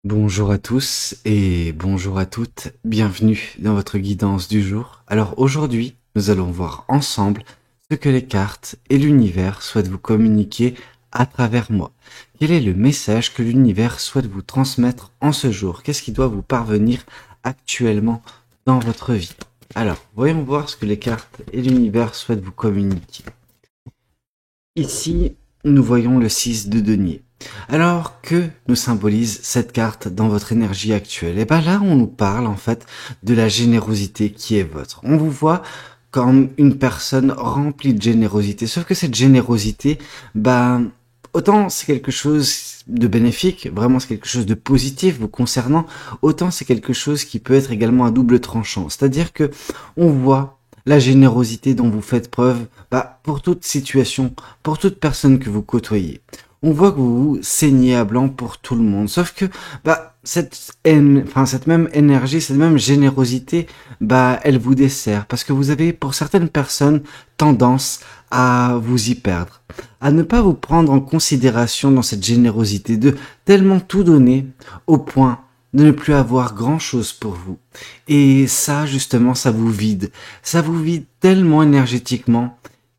Bonjour à tous et bonjour à toutes, bienvenue dans votre guidance du jour. Alors aujourd'hui, nous allons voir ensemble ce que les cartes et l'univers souhaitent vous communiquer à travers moi. Quel est le message que l'univers souhaite vous transmettre en ce jour? Qu'est-ce qui doit vous parvenir actuellement dans votre vie? Alors, voyons voir ce que les cartes et l'univers souhaitent vous communiquer. Ici, nous voyons le 6 de denier. Alors, que nous symbolise cette carte dans votre énergie actuelle? Et bien là, on nous parle en fait de la générosité qui est votre. On vous voit comme une personne remplie de générosité. Sauf que cette générosité, autant c'est quelque chose de bénéfique, vraiment c'est quelque chose de positif vous concernant, autant c'est quelque chose qui peut être également à double tranchant. C'est-à-dire que on voit la générosité dont vous faites preuve, pour toute situation, pour toute personne que vous côtoyez. On voit que vous vous saignez à blanc pour tout le monde. Sauf que, cette même énergie, cette même générosité, elle vous dessert. Parce que vous avez, pour certaines personnes, tendance à vous y perdre. À ne pas vous prendre en considération dans cette générosité, de tellement tout donner au point de ne plus avoir grand chose pour vous. Et ça, justement, ça vous vide. Ça vous vide tellement énergétiquement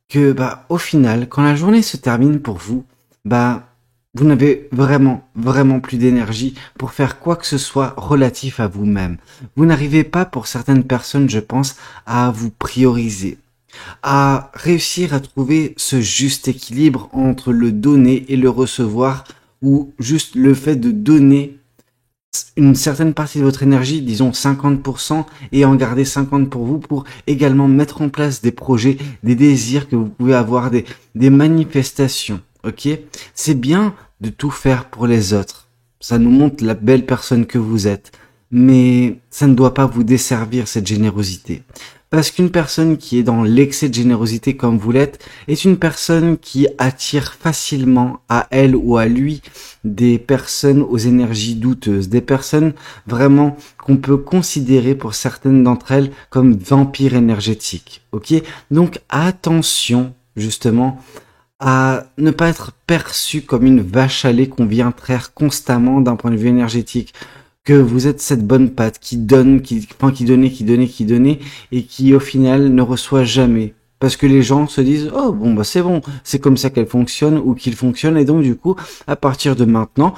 que, au final, quand la journée se termine pour vous, vous n'avez vraiment plus d'énergie pour faire quoi que ce soit relatif à vous-même. Vous n'arrivez pas, pour certaines personnes, je pense, à vous prioriser, à réussir à trouver ce juste équilibre entre le donner et le recevoir, ou juste le fait de donner une certaine partie de votre énergie, disons 50%, et en garder 50 pour vous, pour également mettre en place des projets, des désirs que vous pouvez avoir, des manifestations, ok? C'est bien de tout faire pour les autres. Ça nous montre la belle personne que vous êtes. Mais ça ne doit pas vous desservir, cette générosité. Parce qu'une personne qui est dans l'excès de générosité comme vous l'êtes est une personne qui attire facilement à elle ou à lui des personnes aux énergies douteuses, des personnes vraiment qu'on peut considérer pour certaines d'entre elles comme vampires énergétiques. Ok? Donc attention justement à ne pas être perçu comme une vache à lait qu'on vient traire constamment d'un point de vue énergétique, que vous êtes cette bonne patte qui donne, qui donnait, et qui au final ne reçoit jamais. Parce que les gens se disent, oh bon c'est bon, c'est comme ça qu'elle fonctionne ou qu'il fonctionne, et donc du coup, à partir de maintenant,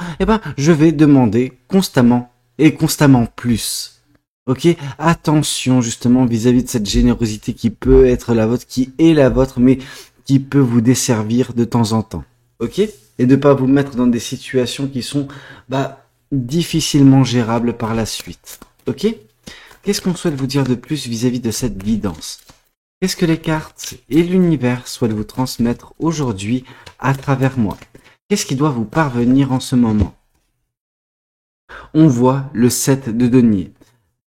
je vais demander constamment et constamment plus. Ok, attention justement vis-à-vis de cette générosité qui peut être la vôtre, qui est la vôtre, mais qui peut vous desservir de temps en temps. Ok, et de pas vous mettre dans des situations qui sont difficilement gérable par la suite. Ok? Qu'est-ce qu'on souhaite vous dire de plus vis-à-vis de cette guidance? Qu'est-ce que les cartes et l'univers souhaitent vous transmettre aujourd'hui à travers moi? Qu'est-ce qui doit vous parvenir en ce moment? On voit le 7 de denier.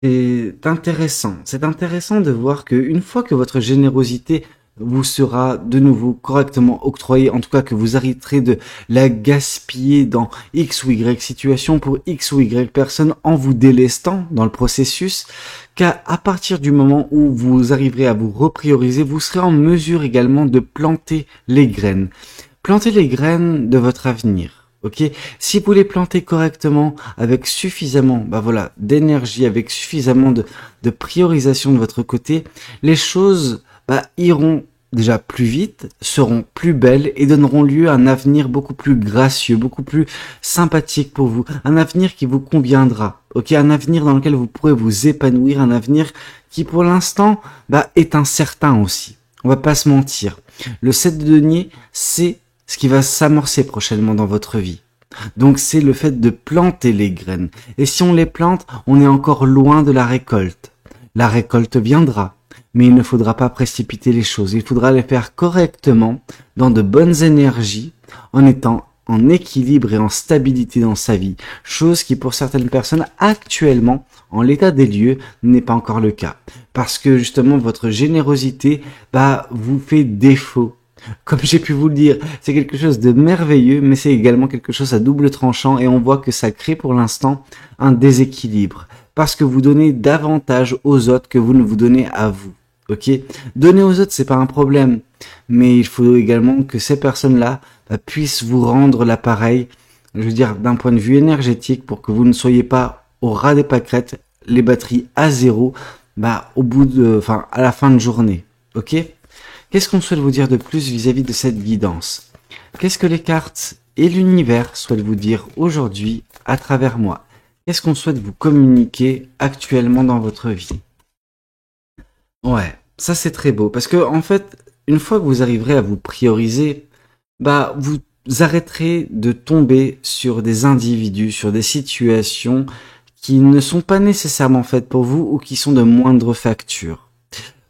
C'est intéressant de voir qu'une fois que votre générosité vous sera de nouveau correctement octroyée, en tout cas que vous arrêterez de la gaspiller dans X ou Y situation pour X ou Y personne en vous délestant dans le processus, qu'à partir du moment où vous arriverez à vous reprioriser, vous serez en mesure également de planter les graines. Planter les graines de votre avenir. Ok, si vous les plantez correctement, avec suffisamment, d'énergie, avec suffisamment de priorisation de votre côté, les choses, iront déjà plus vite, seront plus belles et donneront lieu à un avenir beaucoup plus gracieux, beaucoup plus sympathique pour vous, un avenir qui vous conviendra. Ok, un avenir dans lequel vous pourrez vous épanouir, un avenir qui pour l'instant, est incertain aussi. On va pas se mentir. Le 7 de denier, c'est ce qui va s'amorcer prochainement dans votre vie. Donc c'est le fait de planter les graines. Et si on les plante, on est encore loin de la récolte. La récolte viendra, mais il ne faudra pas précipiter les choses. Il faudra les faire correctement, dans de bonnes énergies, en étant en équilibre et en stabilité dans sa vie. Chose qui pour certaines personnes actuellement, en l'état des lieux, n'est pas encore le cas. Parce que justement votre générosité vous fait défaut. Comme j'ai pu vous le dire, c'est quelque chose de merveilleux, mais c'est également quelque chose à double tranchant, et on voit que ça crée pour l'instant un déséquilibre. Parce que vous donnez davantage aux autres que vous ne vous donnez à vous. Ok? Donner aux autres, c'est pas un problème. Mais il faut également que ces personnes-là puissent vous rendre l'appareil je veux dire d'un point de vue énergétique, pour que vous ne soyez pas au ras des pâquerettes, les batteries à zéro, au bout de, à la fin de journée. Ok? Qu'est-ce qu'on souhaite vous dire de plus vis-à-vis de cette guidance? Qu'est-ce que les cartes et l'univers souhaitent vous dire aujourd'hui à travers moi? Qu'est-ce qu'on souhaite vous communiquer actuellement dans votre vie? Ouais, ça c'est très beau parce que en fait, une fois que vous arriverez à vous prioriser, vous arrêterez de tomber sur des individus, sur des situations qui ne sont pas nécessairement faites pour vous ou qui sont de moindre facture.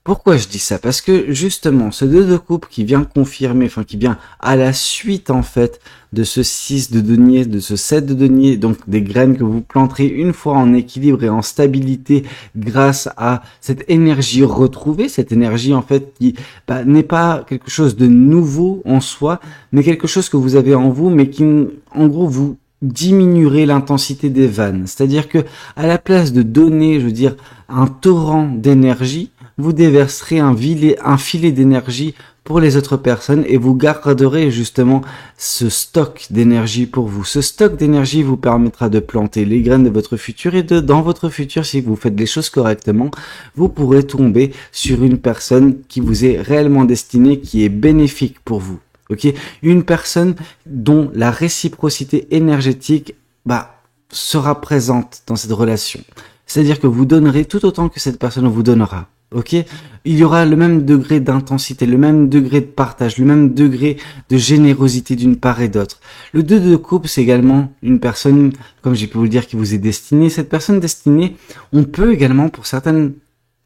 Pourquoi je dis ça? Parce que justement, ce 2 de coupe qui vient confirmer, qui vient à la suite en fait de ce 6 de denier, de ce 7 de denier, donc des graines que vous planterez une fois en équilibre et en stabilité grâce à cette énergie retrouvée, cette énergie en fait qui n'est pas quelque chose de nouveau en soi, mais quelque chose que vous avez en vous, mais qui en gros vous diminuerez l'intensité des vannes. C'est-à-dire que à la place de donner, je veux dire, un torrent d'énergie, vous déverserez un filet d'énergie pour les autres personnes et vous garderez justement ce stock d'énergie pour vous. Ce stock d'énergie vous permettra de planter les graines de votre futur et dans votre futur, si vous faites les choses correctement, vous pourrez tomber sur une personne qui vous est réellement destinée, qui est bénéfique pour vous. Ok, une personne dont la réciprocité énergétique sera présente dans cette relation. C'est-à-dire que vous donnerez tout autant que cette personne vous donnera. Ok, il y aura le même degré d'intensité, le même degré de partage, le même degré de générosité d'une part et d'autre. Le 2 de coupe, c'est également une personne, comme j'ai pu vous le dire, qui vous est destinée. Cette personne destinée, on peut également, pour certaines,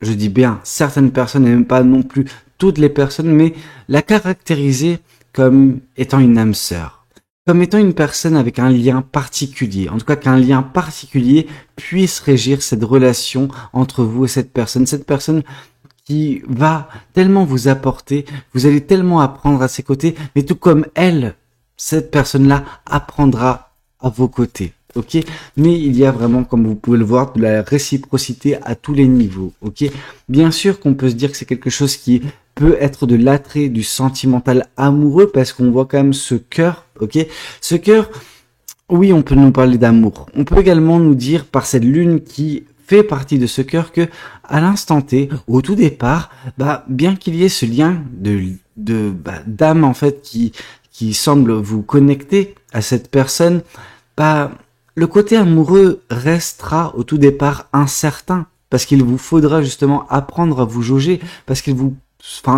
je dis bien certaines personnes, et même pas non plus toutes les personnes, mais la caractériser comme étant une âme sœur, comme étant une personne avec un lien particulier, en tout cas qu'un lien particulier puisse régir cette relation entre vous et cette personne qui va tellement vous apporter, vous allez tellement apprendre à ses côtés, mais tout comme elle, cette personne-là apprendra à vos côtés. Ok, mais il y a vraiment, comme vous pouvez le voir, de la réciprocité à tous les niveaux. Ok, bien sûr qu'on peut se dire que c'est quelque chose qui peut être de l'attrait, du sentimental amoureux, parce qu'on voit quand même ce cœur. Ok, ce cœur, oui, on peut nous parler d'amour. On peut également nous dire par cette lune qui fait partie de ce cœur que, à l'instant T, au tout départ, bien qu'il y ait ce lien d'âme en fait qui semble vous connecter à cette personne, le côté amoureux restera au tout départ incertain parce qu'il vous faudra justement apprendre à vous jauger, parce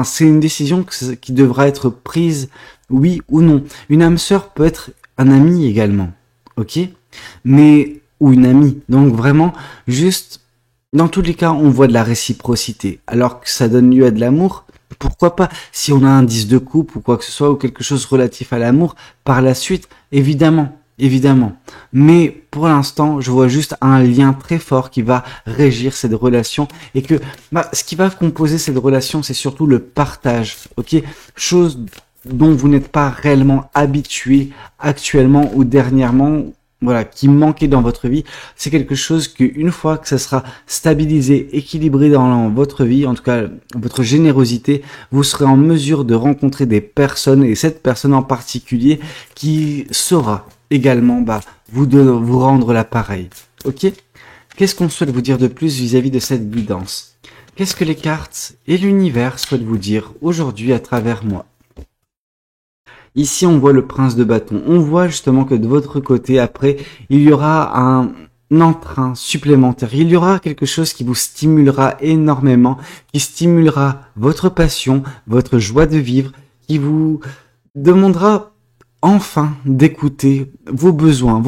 c'est une décision qui devra être prise, oui ou non. Une âme sœur peut être un ami également, ok, ou une amie. Donc vraiment, juste dans tous les cas, on voit de la réciprocité, alors que ça donne lieu à de l'amour. Pourquoi pas, si on a un 10 de coupe ou quoi que ce soit, ou quelque chose relatif à l'amour, par la suite, évidemment. Mais pour l'instant, je vois juste un lien très fort qui va régir cette relation et que ce qui va composer cette relation, c'est surtout le partage, ok, chose dont vous n'êtes pas réellement habitué actuellement ou dernièrement, voilà, qui manquait dans votre vie. C'est quelque chose qu'une fois que ça sera stabilisé, équilibré dans votre vie, en tout cas votre générosité, vous serez en mesure de rencontrer des personnes, et cette personne en particulier qui saura également vous rendre l'appareil. Ok, qu'est-ce qu'on souhaite vous dire de plus vis-à-vis de cette guidance? Qu'est-ce que les cartes et l'univers souhaitent vous dire aujourd'hui à travers moi? Ici, on voit le prince de bâton. On voit justement que de votre côté, après, il y aura un entrain supplémentaire. Il y aura quelque chose qui vous stimulera énormément, qui stimulera votre passion, votre joie de vivre, qui vous demandera enfin d'écouter vos besoins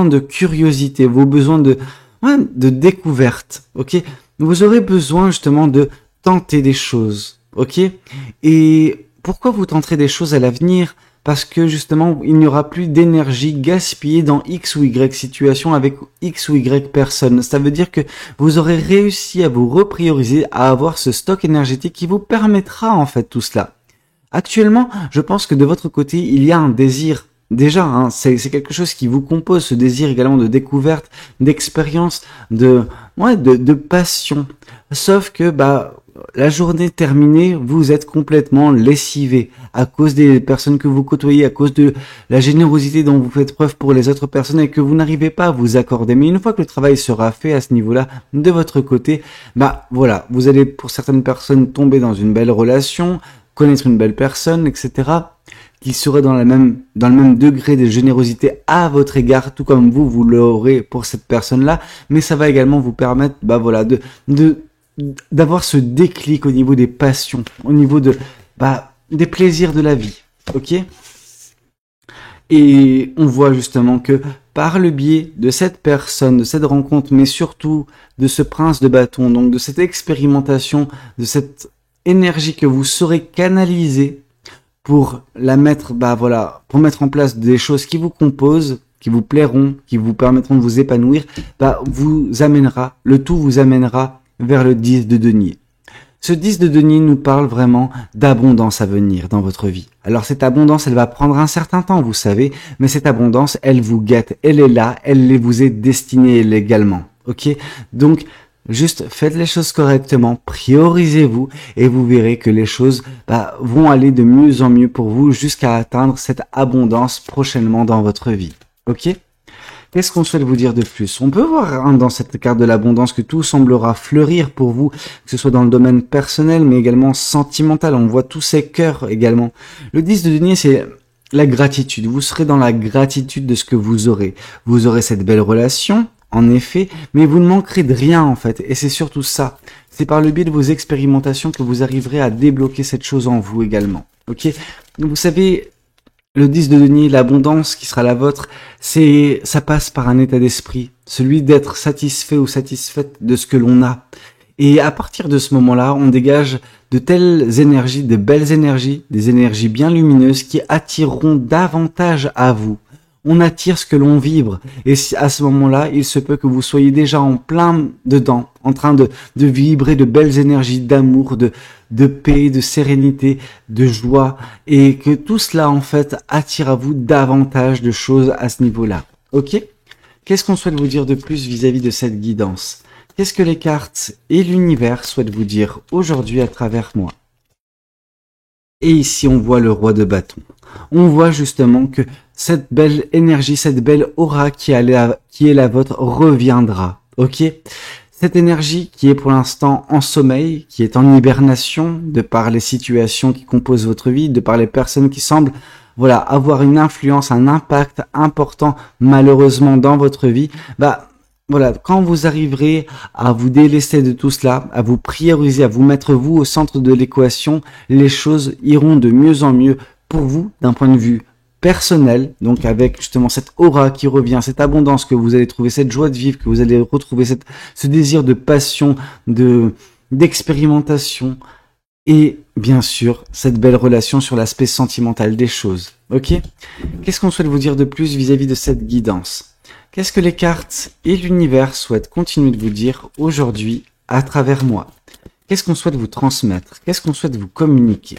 de curiosité, vos besoins de découverte, ok? Vous aurez besoin justement de tenter des choses, ok? Et pourquoi vous tenterez des choses à l'avenir? Parce que justement, il n'y aura plus d'énergie gaspillée dans X ou Y situation avec X ou Y personnes. Ça veut dire que vous aurez réussi à vous reprioriser, à avoir ce stock énergétique qui vous permettra en fait tout cela. Actuellement, je pense que de votre côté, il y a un désir. Déjà, c'est quelque chose qui vous compose, ce désir également de découverte, d'expérience, de passion. Sauf que, la journée terminée, vous êtes complètement lessivé à cause des personnes que vous côtoyez, à cause de la générosité dont vous faites preuve pour les autres personnes et que vous n'arrivez pas à vous accorder. Mais une fois que le travail sera fait à ce niveau-là, de votre côté, bah voilà, vous allez pour certaines personnes tomber dans une belle relation, connaître une belle personne, etc., qui serait dans le même degré de générosité à votre égard, tout comme vous l'aurez pour cette personne-là, mais ça va également vous permettre, bah voilà, d'avoir ce déclic au niveau des passions, au niveau des plaisirs de la vie, ok? Et on voit justement que par le biais de cette personne, de cette rencontre, mais surtout de ce prince de bâton, donc de cette expérimentation, de cette énergie que vous saurez canaliser pour la mettre, pour mettre en place des choses qui vous composent, qui vous plairont, qui vous permettront de vous épanouir, le tout vous amènera vers le 10 de denier. Ce 10 de denier nous parle vraiment d'abondance à venir dans votre vie. Alors cette abondance, elle va prendre un certain temps, vous savez, mais cette abondance, elle vous guette, elle est là, elle vous est destinée également. Ok? Donc, juste faites les choses correctement, priorisez-vous et vous verrez que les choses vont aller de mieux en mieux pour vous jusqu'à atteindre cette abondance prochainement dans votre vie. Ok? Qu'est-ce qu'on souhaite vous dire de plus? On peut voir dans cette carte de l'abondance que tout semblera fleurir pour vous, que ce soit dans le domaine personnel mais également sentimental. On voit tous ces cœurs également. Le 10 de denier, c'est la gratitude. Vous serez dans la gratitude de ce que vous aurez. Vous aurez cette belle relation, en effet, mais vous ne manquerez de rien en fait, et c'est surtout ça. C'est par le biais de vos expérimentations que vous arriverez à débloquer cette chose en vous également. Ok? Donc vous savez, le 10 de denier, l'abondance qui sera la vôtre, ça passe par un état d'esprit, celui d'être satisfait ou satisfaite de ce que l'on a. Et à partir de ce moment-là, on dégage de telles énergies, de belles énergies, des énergies bien lumineuses qui attireront davantage à vous. On attire ce que l'on vibre. Et à ce moment-là, il se peut que vous soyez déjà en plein dedans, en train de vibrer de belles énergies d'amour, de paix, de sérénité, de joie, et que tout cela, en fait, attire à vous davantage de choses à ce niveau-là. Ok? Qu'est-ce qu'on souhaite vous dire de plus vis-à-vis de cette guidance? Qu'est-ce que les cartes et l'univers souhaitent vous dire aujourd'hui à travers moi? Et ici, on voit le roi de bâton. On voit justement que cette belle énergie, cette belle aura qui est la vôtre reviendra. Ok? Cette énergie qui est pour l'instant en sommeil, qui est en hibernation, de par les situations qui composent votre vie, de par les personnes qui semblent, avoir une influence, un impact important, malheureusement, dans votre vie, quand vous arriverez à vous délester de tout cela, à vous prioriser, à vous mettre vous au centre de l'équation, les choses iront de mieux en mieux pour vous d'un point de vue personnel, donc avec justement cette aura qui revient, cette abondance que vous allez trouver, cette joie de vivre, que vous allez retrouver ce désir de passion, d'expérimentation et bien sûr cette belle relation sur l'aspect sentimental des choses. Ok? Qu'est-ce qu'on souhaite vous dire de plus vis-à-vis de cette guidance? Qu'est-ce que les cartes et l'univers souhaitent continuer de vous dire aujourd'hui à travers moi? Qu'est-ce qu'on souhaite vous transmettre? Qu'est-ce qu'on souhaite vous communiquer?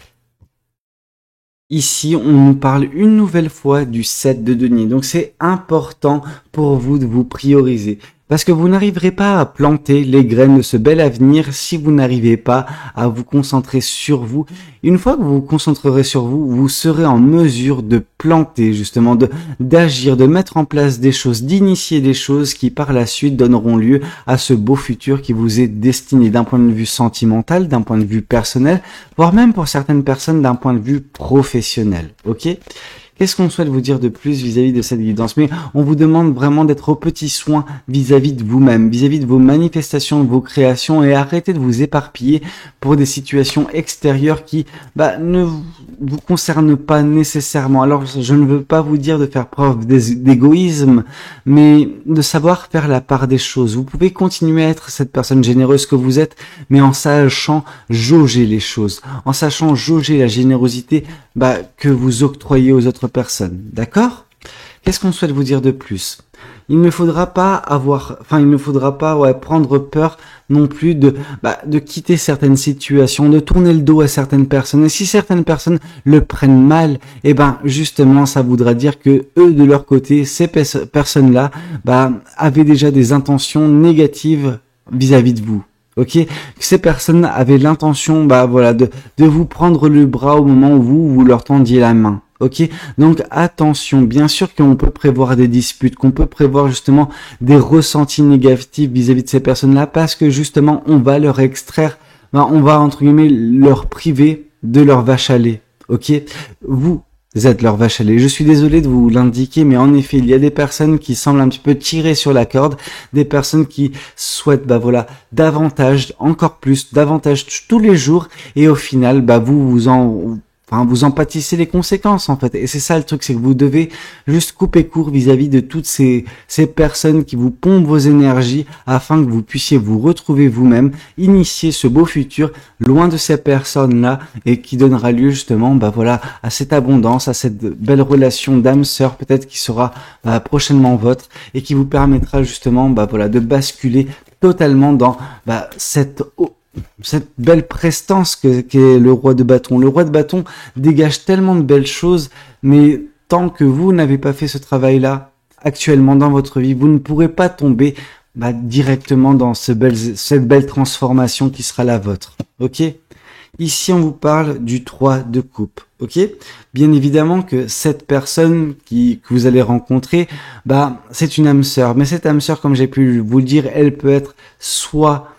Ici, on nous parle une nouvelle fois du 7 de denier. Donc, c'est important pour vous de vous prioriser. Parce que vous n'arriverez pas à planter les graines de ce bel avenir si vous n'arrivez pas à vous concentrer sur vous. Une fois que vous vous concentrerez sur vous, vous serez en mesure de planter, justement, d'agir, de mettre en place des choses, d'initier des choses qui par la suite donneront lieu à ce beau futur qui vous est destiné d'un point de vue sentimental, d'un point de vue personnel, voire même pour certaines personnes d'un point de vue professionnel. Ok ? Qu'est-ce qu'on souhaite vous dire de plus vis-à-vis de cette guidance? Mais on vous demande vraiment d'être au petit soin vis-à-vis de vous-même, vis-à-vis de vos manifestations, de vos créations, et arrêtez de vous éparpiller pour des situations extérieures qui ne vous concernent pas nécessairement. Alors je ne veux pas vous dire de faire preuve d'égoïsme, mais de savoir faire la part des choses. Vous pouvez continuer à être cette personne généreuse que vous êtes, mais en sachant jauger les choses, en sachant jauger la générosité que vous octroyez aux autres personnes. D'accord? Qu'est-ce qu'on souhaite vous dire de plus? Il ne faudra pas prendre peur non plus de quitter certaines situations, de tourner le dos à certaines personnes. Et si certaines personnes le prennent mal, justement, ça voudra dire que eux, de leur côté, ces personnes-là, avaient déjà des intentions négatives vis-à-vis de vous. Ok, que ces personnes avaient l'intention, voilà, de vous prendre le bras au moment où vous leur tendiez la main. Ok, donc attention, bien sûr qu'on peut prévoir des disputes, qu'on peut prévoir justement des ressentis négatifs vis-à-vis de ces personnes-là, parce que justement on va leur extraire, on va entre guillemets leur priver de leur vache à lait. Ok, vous êtes leur vache à lait. Je suis désolé de vous l'indiquer, mais en effet, il y a des personnes qui semblent un petit peu tirer sur la corde, des personnes qui souhaitent, voilà, davantage, encore plus, davantage tous les jours, et au final, vous en pâtissez les conséquences, en fait. Et c'est ça le truc, c'est que vous devez juste couper court vis-à-vis de toutes ces personnes qui vous pompent vos énergies afin que vous puissiez vous retrouver vous-même, initier ce beau futur loin de ces personnes-là et qui donnera lieu justement, voilà, à cette abondance, à cette belle relation d'âme-sœur peut-être qui sera prochainement votre et qui vous permettra justement, voilà, de basculer totalement dans cette belle prestance qu'est le roi de bâton. Le roi de bâton dégage tellement de belles choses, mais tant que vous n'avez pas fait ce travail-là actuellement dans votre vie, vous ne pourrez pas tomber directement dans cette belle transformation qui sera la vôtre. Ok ? Ici, on vous parle du 3 de coupe. Ok ? Bien évidemment que cette personne que vous allez rencontrer, c'est une âme sœur. Mais cette âme sœur, comme j'ai pu vous le dire, elle peut être soit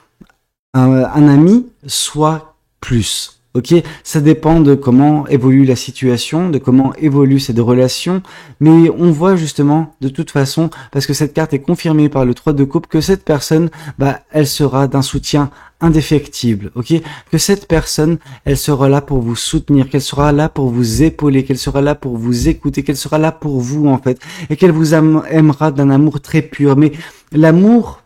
un ami, soit plus. Ok, ça dépend de comment évolue la situation, de comment évoluent ces deux relations, mais on voit justement de toute façon, parce que cette carte est confirmée par le 3 de coupe, que cette personne, elle sera d'un soutien indéfectible, ok, que cette personne, elle sera là pour vous soutenir, qu'elle sera là pour vous épauler, qu'elle sera là pour vous écouter, qu'elle sera là pour vous en fait, et qu'elle vous aimera d'un amour très pur, mais l'amour,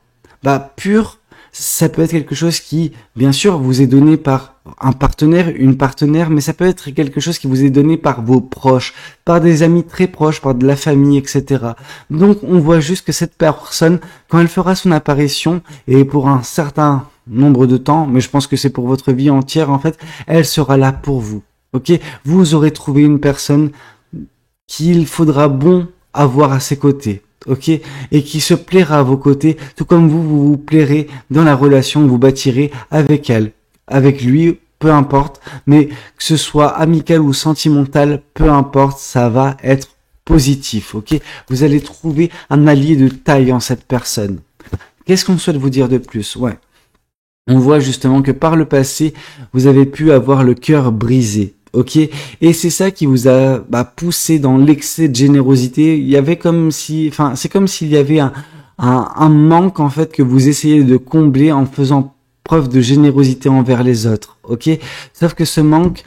pur, ça peut être quelque chose qui, bien sûr, vous est donné par un partenaire, une partenaire, mais ça peut être quelque chose qui vous est donné par vos proches, par des amis très proches, par de la famille, etc. Donc, on voit juste que cette personne, quand elle fera son apparition, et pour un certain nombre de temps, mais je pense que c'est pour votre vie entière, en fait, elle sera là pour vous. Ok? Vous aurez trouvé une personne qu'il faudra bon avoir à ses côtés. Ok, et qui se plaira à vos côtés, tout comme vous plairez dans la relation que vous bâtirez avec elle, avec lui, peu importe, mais que ce soit amical ou sentimental, peu importe, ça va être positif, ok. Vous allez trouver un allié de taille en cette personne. Qu'est-ce qu'on souhaite vous dire de plus? Ouais, on voit justement que par le passé, vous avez pu avoir le cœur brisé. Ok, et c'est ça qui vous a poussé dans l'excès de générosité. Il y avait c'est comme s'il y avait un manque en fait que vous essayez de combler en faisant preuve de générosité envers les autres. Ok, sauf que ce manque,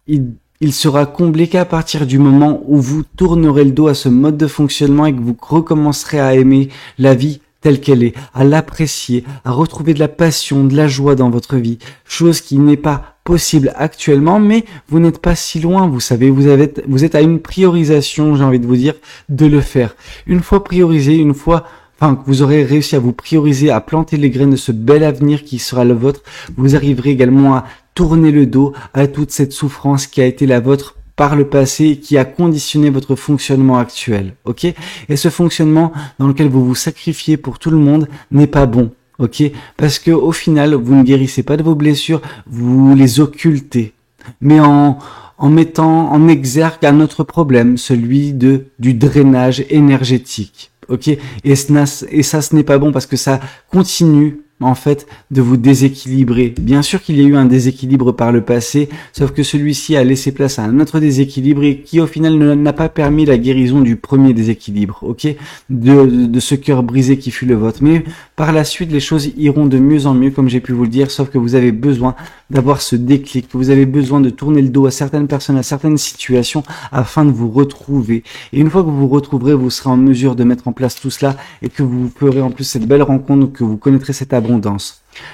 il sera comblé qu'à partir du moment où vous tournerez le dos à ce mode de fonctionnement et que vous recommencerez à aimer la vie telle qu'elle est, à l'apprécier, à retrouver de la passion, de la joie dans votre vie, chose qui n'est pas possible actuellement, mais vous n'êtes pas si loin, vous savez, vous êtes à une priorisation, j'ai envie de vous dire, de le faire. Une fois priorisé, que vous aurez réussi à vous prioriser, à planter les graines de ce bel avenir qui sera le vôtre, vous arriverez également à tourner le dos à toute cette souffrance qui a été la vôtre par le passé et qui a conditionné votre fonctionnement actuel, ok? Et ce fonctionnement dans lequel vous vous sacrifiez pour tout le monde n'est pas bon, ok? Parce que au final, vous ne guérissez pas de vos blessures, vous les occultez, mais en mettant en exergue un autre problème, celui du drainage énergétique, ok? Et ça, ce n'est pas bon parce que ça continue en fait de vous déséquilibrer. Bien sûr qu'il y a eu un déséquilibre par le passé, sauf que celui-ci a laissé place à un autre déséquilibre et qui au final n'a pas permis la guérison du premier déséquilibre, ok, de ce cœur brisé qui fut le vôtre. Mais par la suite, les choses iront de mieux en mieux, comme j'ai pu vous le dire, sauf que vous avez besoin d'avoir ce déclic, que vous avez besoin de tourner le dos à certaines personnes, à certaines situations, afin de vous retrouver. Et une fois que vous vous retrouverez, vous serez en mesure de mettre en place tout cela et que vous ferez en plus cette belle rencontre, que vous connaîtrez cette abondance.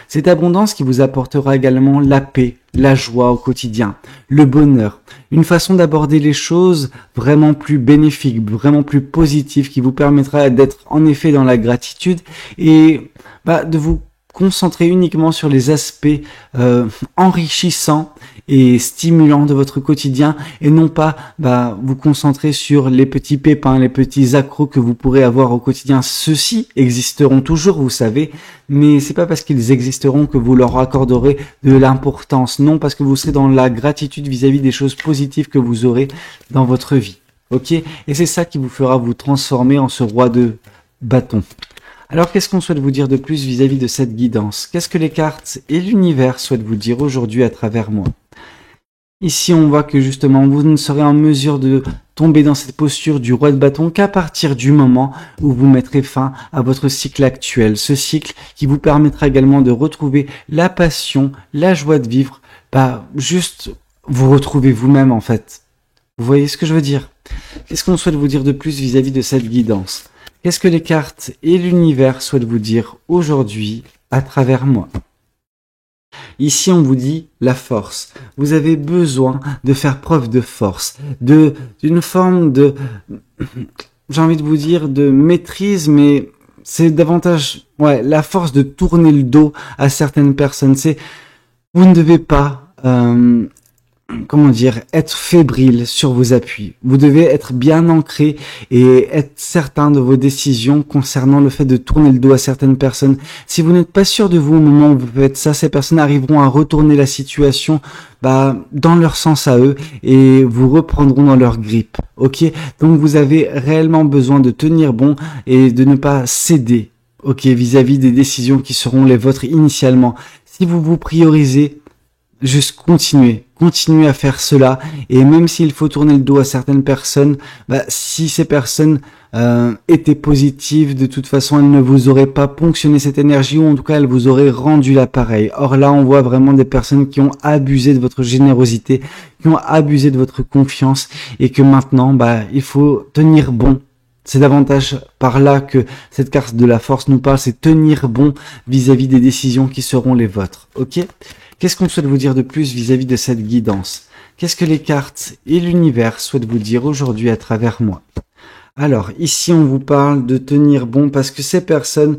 Cette abondance qui vous apportera également la paix, la joie au quotidien, le bonheur, une façon d'aborder les choses vraiment plus bénéfique, vraiment plus positive, qui vous permettra d'être en effet dans la gratitude et de vous concentrer uniquement sur les aspects enrichissants et stimulants de votre quotidien et non pas vous concentrer sur les petits pépins, les petits accros que vous pourrez avoir au quotidien. Ceux-ci existeront toujours, vous savez, mais c'est pas parce qu'ils existeront que vous leur accorderez de l'importance. Non, parce que vous serez dans la gratitude vis-à-vis des choses positives que vous aurez dans votre vie. Ok? Et c'est ça qui vous fera vous transformer en ce roi de bâton. Alors, qu'est-ce qu'on souhaite vous dire de plus vis-à-vis de cette guidance? Qu'est-ce que les cartes et l'univers souhaitent vous dire aujourd'hui à travers moi? Ici, on voit que justement, vous ne serez en mesure de tomber dans cette posture du roi de bâton qu'à partir du moment où vous mettrez fin à votre cycle actuel. Ce cycle qui vous permettra également de retrouver la passion, la joie de vivre, juste vous retrouver vous-même en fait. Vous voyez ce que je veux dire? Qu'est-ce qu'on souhaite vous dire de plus vis-à-vis de cette guidance? Qu'est-ce que les cartes et l'univers souhaitent vous dire aujourd'hui à travers moi? Ici, on vous dit la force. Vous avez besoin de faire preuve de force, d'une forme de, j'ai envie de vous dire, de maîtrise, mais c'est davantage, la force de tourner le dos à certaines personnes. Vous ne devez pas, être fébrile sur vos appuis. Vous devez être bien ancré et être certain de vos décisions concernant le fait de tourner le dos à certaines personnes. Si vous n'êtes pas sûr de vous au moment où vous faites ça, ces personnes arriveront à retourner la situation dans leur sens à eux et vous reprendront dans leur grippe. Ok? Donc vous avez réellement besoin de tenir bon et de ne pas céder. Ok? Vis-à-vis des décisions qui seront les vôtres initialement. Si vous vous priorisez, juste continuez à faire cela, et même s'il faut tourner le dos à certaines personnes, si ces personnes étaient positives, de toute façon elles ne vous auraient pas ponctionné cette énergie, ou en tout cas elles vous auraient rendu l'appareil. Or là on voit vraiment des personnes qui ont abusé de votre générosité, qui ont abusé de votre confiance, et que maintenant il faut tenir bon. C'est davantage par là que cette carte de la force nous parle, c'est tenir bon vis-à-vis des décisions qui seront les vôtres. Ok? Qu'est-ce qu'on souhaite vous dire de plus vis-à-vis de cette guidance? Qu'est-ce que les cartes et l'univers souhaitent vous dire aujourd'hui à travers moi? Alors, ici, on vous parle de tenir bon parce que ces personnes,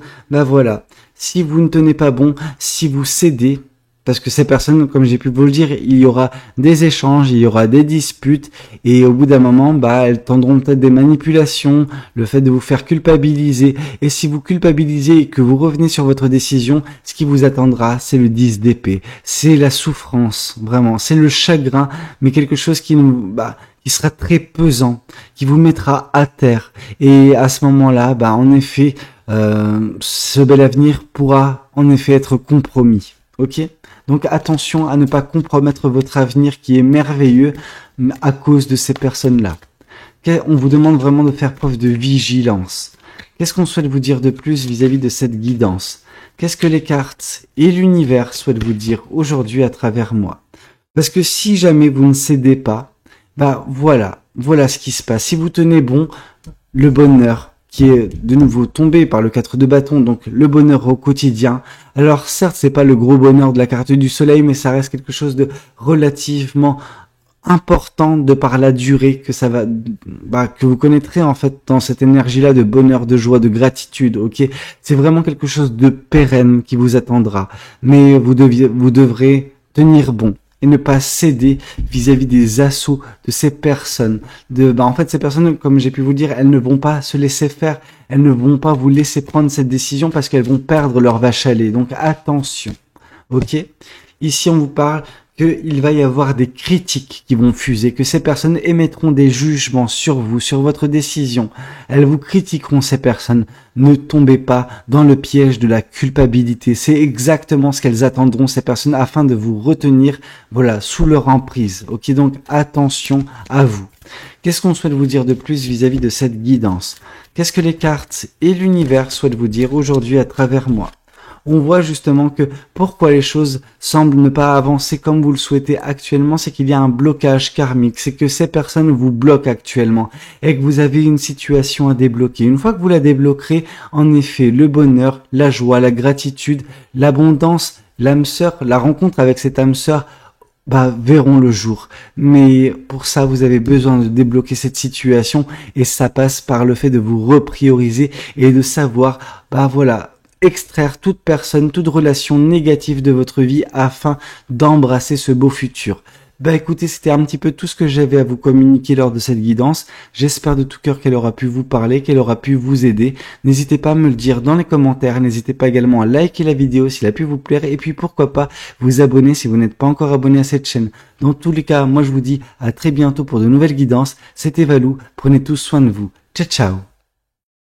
si vous ne tenez pas bon, si vous cédez, parce que ces personnes, comme j'ai pu vous le dire, il y aura des échanges, il y aura des disputes, et au bout d'un moment, elles tendront peut-être des manipulations, le fait de vous faire culpabiliser. Et si vous culpabilisez et que vous revenez sur votre décision, ce qui vous attendra, c'est le 10 d'épée. C'est la souffrance, vraiment. C'est le chagrin, mais quelque chose qui sera très pesant, qui vous mettra à terre. Et à ce moment-là, en effet, ce bel avenir pourra en effet être compromis. Ok? Donc attention à ne pas compromettre votre avenir qui est merveilleux à cause de ces personnes-là. On vous demande vraiment de faire preuve de vigilance. Qu'est-ce qu'on souhaite vous dire de plus vis-à-vis de cette guidance? Qu'est-ce que les cartes et l'univers souhaitent vous dire aujourd'hui à travers moi? Parce que si jamais vous ne cédez pas, voilà ce qui se passe. Si vous tenez bon, le bonheur qui est de nouveau tombé par le 4 de bâton, donc le bonheur au quotidien. Alors certes, c'est pas le gros bonheur de la carte du soleil, mais ça reste quelque chose de relativement important de par la durée que ça va, que vous connaîtrez en fait dans cette énergie-là de bonheur, de joie, de gratitude. Ok, c'est vraiment quelque chose de pérenne qui vous attendra, mais vous devrez tenir bon et ne pas céder vis-à-vis des assauts de ces personnes. En fait, ces personnes, comme j'ai pu vous dire, elles ne vont pas se laisser faire, elles ne vont pas vous laisser prendre cette décision parce qu'elles vont perdre leur vache à lait. Donc attention, ok? Ici, on vous parle qu'il va y avoir des critiques qui vont fuser, que ces personnes émettront des jugements sur vous, sur votre décision. Elles vous critiqueront, ces personnes. Ne tombez pas dans le piège de la culpabilité. C'est exactement ce qu'elles attendront, ces personnes, afin de vous retenir, sous leur emprise. Ok, donc attention à vous. Qu'est-ce qu'on souhaite vous dire de plus vis-à-vis de cette guidance? Qu'est-ce que les cartes et l'univers souhaitent vous dire aujourd'hui à travers moi? On voit justement que pourquoi les choses semblent ne pas avancer comme vous le souhaitez actuellement, c'est qu'il y a un blocage karmique, c'est que ces personnes vous bloquent actuellement et que vous avez une situation à débloquer. Une fois que vous la débloquerez, en effet, le bonheur, la joie, la gratitude, l'abondance, l'âme sœur, la rencontre avec cette âme sœur, verront le jour. Mais pour ça, vous avez besoin de débloquer cette situation et ça passe par le fait de vous reprioriser et de savoir, extraire toute personne, toute relation négative de votre vie afin d'embrasser ce beau futur. Bah écoutez, c'était un petit peu tout ce que j'avais à vous communiquer lors de cette guidance. J'espère de tout cœur qu'elle aura pu vous parler, qu'elle aura pu vous aider. N'hésitez pas à me le dire dans les commentaires. N'hésitez pas également à liker la vidéo s'il a pu vous plaire. Et puis pourquoi pas vous abonner si vous n'êtes pas encore abonné à cette chaîne. Dans tous les cas, moi je vous dis à très bientôt pour de nouvelles guidances. C'était Valou. Prenez tous soin de vous. Ciao ciao.